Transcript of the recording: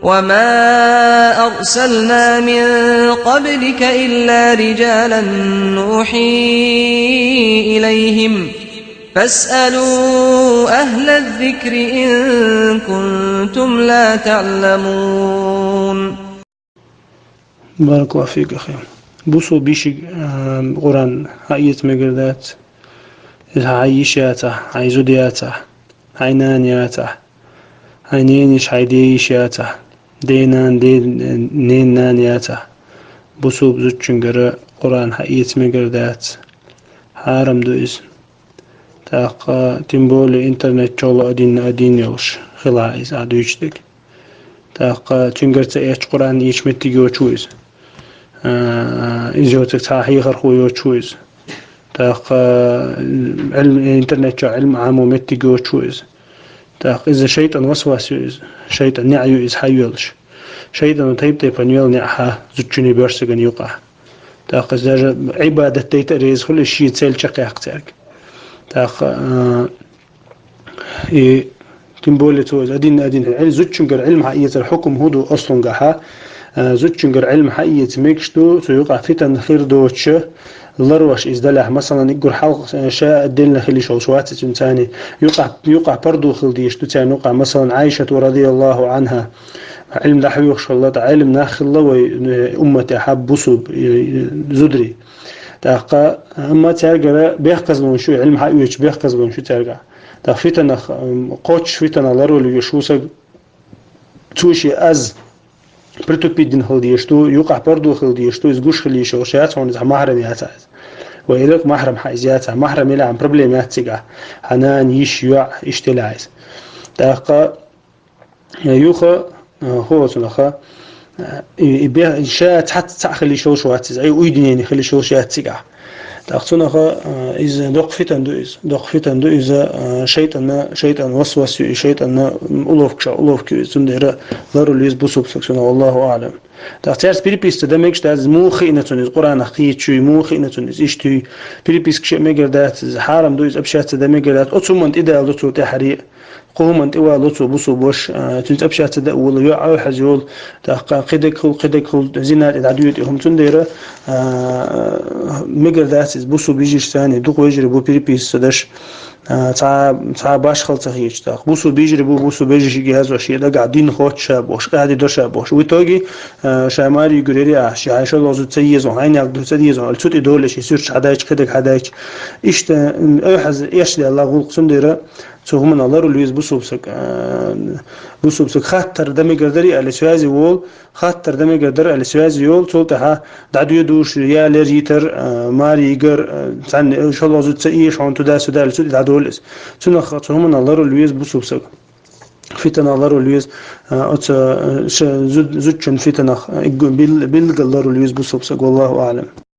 وما أرسلنا من قبلك إلا رجالا نوحي إليهم فاسألوا أهل الذكر إن كنتم لا تعلمون. بارك الله فيك أخي. بوسو بيشي قرآن هايت مقردات عايشاته عايزودياته عينانياته عينينش عيديشاته دينان نينانياته بوسو بزوتشنجر قرآن هايت مقردات حارم دويز تاق تنبول انترنت شغل أدين يوش خلاعيز عدوشتك تاق تنجرت ايش قرآن ايش متجو تشويز إجوتك تاحي خرخو يو تشويز تاق علم الانترنت شو علم عام ومتجو تشويز تاق إذا شيطان وسواس يوز شيطان نعيو إز حيولش شيطان تيب نيول نعها زوجني بيرسجن يقع تاق إذا عبادة تيتريز كل شيء تسيل شقيق تاك تاق تنبولي توز أدين زوجنجر علم حقية الحكم هدو أصلا قاها زوجنجر علم حقية ميكشتو سيقع فتن خير دوتش لروش إزدلح مثلا يقول حلق شاء الدين خلي شوشوات تنتاني يقع بردو خلديش تاني يقع مثلا عائشة رضي الله عنها علم دحوي يخشى الله علم ناخل الله أمتي حب بصب زدري تاقا أما ترجع بيحكزلون شو علم حقيقي بيحكزلون شو ترجع تا فتن قوتش فتن لرو اللي يشوسك توشي أز برتوبيدين خلديشتو يقع بردو خلديشتو يزقوش خليشو شيات هون إذا محرم ياتعز وإليك محرم حيزياتها محرم إلا عن بروبليمات تيجا حنان يشيع اشتلاعز تاقا يوخا هو تنخا يبيع شات حتى تخلي شو شوات أي ويدني خلي شو شات تيجا تأخذونها إذا دق فتن دو إذا شيطان وسوس شيطان أولوفك زنديرة ضروري ليز بوسوب سكسونا والله أعلم. تأخذ بيربيس تدمجش تاز مو خينة القرآن خيت شوي مو خينة إيش تي بيربيس كشيء مقردات حرام دو إذا أبشات تدمجرات أتصمن إذا لطو تحريق قوم أنت والوتو بوسو بوش تنت أبشات تدأول يعاو حزول تحقق قدك زينات العدوية هم تنديرة مقردات بوسو بيجيش ثاني دوق يجري بو بيربيس سدش تاع باش خلطة هيج تاق بوسو بيجري بوسو بيجي جهاز وشيء ده قاعدين خوت شابوش قاعد يدور شابوش ويتوجي شاماري يقولي عاش عايش الله زود تيزون هاي يقدر تيزون التوت يدولش يصيرش حدايش كدك حدايش إيش أحز إيش الله قول قسم ديره هم نظروا اللي بوسوبسك خاطر دمي قدري على سوازي وول خاطر دمي قدر على سوازي وول تولتها دعدو يدوش يا ليجيتر ماري يقر عن إن شاء الله زود تيش عن تدا سدال سود دعدولس تنا خاطر هم نظروا اللي بوسوبسك فتن نظروا اللي زود فتن بيل قدروا اللي بوسوبسك والله أعلم.